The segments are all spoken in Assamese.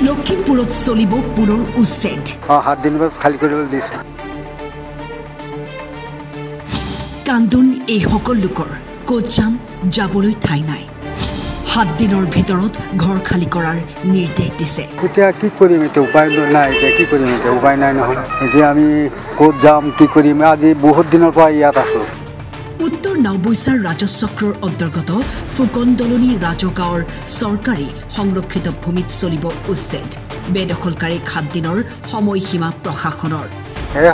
লখিমপুৰত চলিব পুনৰ উচ্ছেদ 7 দিন খালি কৰিবলৈ দিছে কান্দুন এই সকল লোকৰ ক'ত যাম যাবলৈ ঠাই নাই 7 দিনৰ ভিতৰত ঘৰ খালি কৰাৰ নিৰ্দেশ দিছে এতিয়া কি কৰিম এতিয়া উপায় নাই এতিয়া কি কৰিম এতিয়া উপায় নাই নহয় এতিয়া আমি ক'ত যাম কি কৰিম আজি বহুত দিনৰ পৰা ইয়াত আছো উত্তৰ নাওবৈচাৰ ৰাজচক্ৰৰ অন্তৰ্গত ফুকন দলনি ৰাজগাঁৱৰ চৰকাৰী সংৰক্ষিত ভূমিত চলিব উচ্ছেদ বেদখলকাৰী 7 দিনৰ সময়সীমা প্ৰশাসনৰ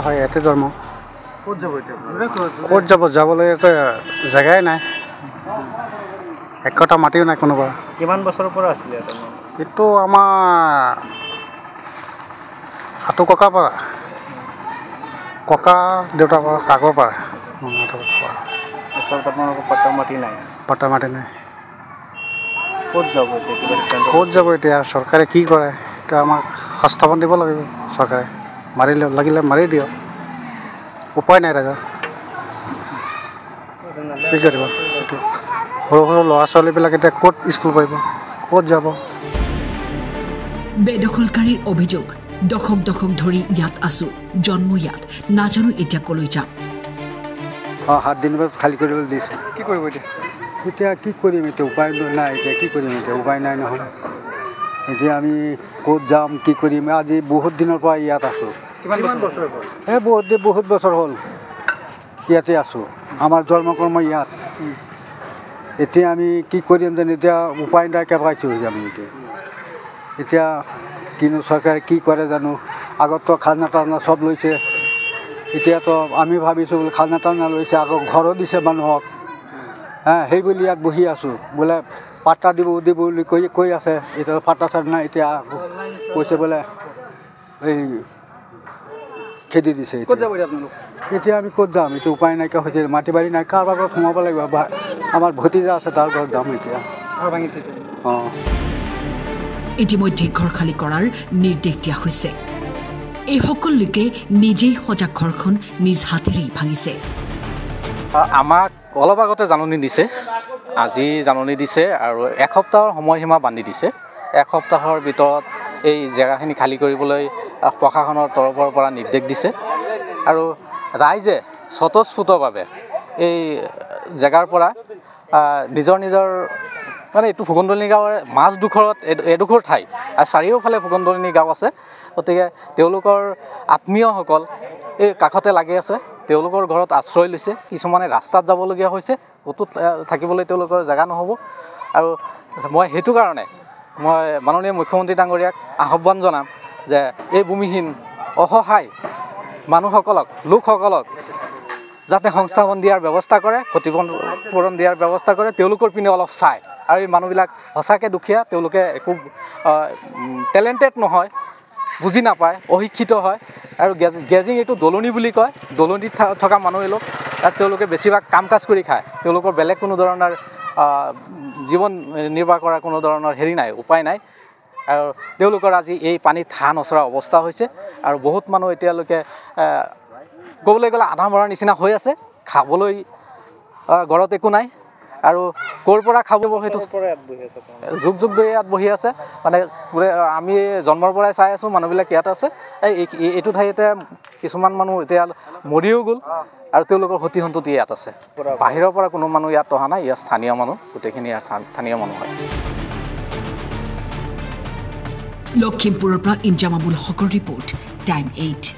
হয় এতে জন্ম ক'ত যাব যাবলৈ এটা জাগাই নাই একটা মাটিও নাই কোনোবা কিমান বছৰৰ পৰা আছিল এইটো আমাৰ আটো ককা পৰা ককা দেউতা পৰা আগৰ পৰা আপোনালোকৰ পট্টা মাটি নাই ক'ত যাব এতিয়া চৰকাৰে কি কৰে এতিয়া আমাক সংস্থাপন দিব লাগিব চৰকাৰে লাগিলে মাৰি দিয়ক উপায় নাই ৰাজা কি কৰিব সৰু সৰু ল'ৰা ছোৱালীবিলাক এতিয়া ক'ত স্কুল পাৰিব ক'ত যাব বেদখলকাৰীৰ অভিযোগ দশক ধৰি ইয়াত আছো জন্ম ইয়াত নাজানো এতিয়া কলৈ যাম 7 দিন খালি কৰিবলৈ দিছে কি কৰিব এতিয়া কি কৰিম এতিয়া উপায় নাই এতিয়া কি কৰিম এতিয়া উপায় নাই নহয় এতিয়া আমি ক'ত যাম কি কৰিম আজি বহুত দিনৰ পৰা ইয়াত আছো কিমান বছৰ হ'ল বহুত বছৰ হ'ল ইয়াতে আছো আমাৰ জন্মকৰ্ম ইয়াত এতিয়া আমি কি কৰিম জানো এতিয়া উপায় নাই পাইছোঁ আমি এতিয়া কিনো চৰকাৰে কি কৰে জানো আগততো খাজনা টাজনা চব লৈছে এতিয়াতো আমি ভাবিছোঁ বোলে খাজনা টাজনা লৈছে আকৌ ঘৰো দিছে মানুহক সেই বুলি ইয়াত বহি আছোঁ বোলে পাট্টা দিব বুলি কৈ আছে এতিয়া পাট্টা চাট্টা নাই এতিয়া কৈছে বোলে এই খেদি দিছে ক'ত যাব আপোনালোক এতিয়া আমি ক'ত যাম এতিয়া উপায় নাইকিয়া হৈছে মাটি বাৰী নাই কাৰোবাৰ ঘৰত সোমাব লাগিব আমাৰ ভতিজা আছে তাৰ ঘৰত যাম এতিয়া ভাঙিছে ইতিমধ্যে ঘৰ খালি কৰাৰ নিৰ্দেশ দিয়া হৈছে এই সকল লোকে নিজেই সজাগ ঘৰখন নিজ হাতেৰে ভাঙিছে আমাক অলপ আগতে জাননী দিছে আজি জাননী দিছে আৰু এসপ্তাহৰ সময়সীমা বান্ধি দিছে এসপ্তাহৰ ভিতৰত এই জেগাখিনি খালী কৰিবলৈ প্ৰশাসনৰ তৰফৰ পৰা নিৰ্দেশ দিছে আৰু ৰাইজে স্বতঃস্ফূৰ্তভাৱে এই জেগাৰ পৰা নিজৰ মানে এইটো ফুকনদলনি গাঁৱৰ মাজডোখৰত এডোখৰ ঠাই আৰু চাৰিওফালে ফুকনদলনি গাঁও আছে গতিকে তেওঁলোকৰ আত্মীয়সকল এই কাষতে লাগি আছে তেওঁলোকৰ ঘৰত আশ্ৰয় লৈছে কিছুমানে ৰাস্তাত যাবলগীয়া হৈছে ক'তো থাকিবলৈ তেওঁলোকৰ জেগা নহ'ব আৰু মই সেইটো কাৰণে মই মাননীয় মুখ্যমন্ত্ৰী ডাঙৰীয়াক আহ্বান জনাম যে এই ভূমিহীন অসহায় লোকসকলক যাতে সংস্থাপন দিয়াৰ ব্যৱস্থা কৰে ক্ষতিপূৰণ দিয়াৰ ব্যৱস্থা কৰে তেওঁলোকৰ পিনে অলপ চায় আৰু এই মানুহবিলাক সঁচাকৈ দুখীয়া তেওঁলোকে একো টেলেণ্টেড নহয় বুজি নাপায় অশিক্ষিত হয় আৰু গেজিং এইটো দলনি বুলি কয় দলনিত থকা মানুহ এলোক আৰু তেওঁলোকে বেছিভাগ কাম কাজ কৰি খায় তেওঁলোকৰ বেলেগ কোনো ধৰণৰ জীৱন নিৰ্বাহ কৰাৰ কোনো ধৰণৰ হেৰি নাই উপায় নাই আৰু তেওঁলোকৰ আজি এই পানীত হাঁহ নচৰা অৱস্থা হৈছে আৰু বহুত মানুহ এতিয়ালৈকে ক'বলৈ গ'লে আধা মৰাৰ নিচিনা হৈ আছে খাবলৈ ঘৰত একো নাই আৰু ক'ৰ পৰা খাব সেইটো যুগ ধৰি ইয়াত বহি আছে মানে আমি জন্মৰ পৰাই চাই আছোঁ মানুহবিলাক ইয়াত আছে এইটো ঠাইতে কিছুমান মানুহ এতিয়া মৰিও গ'ল আৰু তেওঁলোকৰ সতি সন্ততি ইয়াত আছে বাহিৰৰ পৰা কোনো মানুহ ইয়াত অহা নাই ইয়াত স্থানীয় মানুহ গোটেইখিনি ইয়াত স্থানীয় মানুহ হয় লখিমপুৰৰ পৰা ইনজামামুল হকৰ ৰিপৰ্ট টাইম 8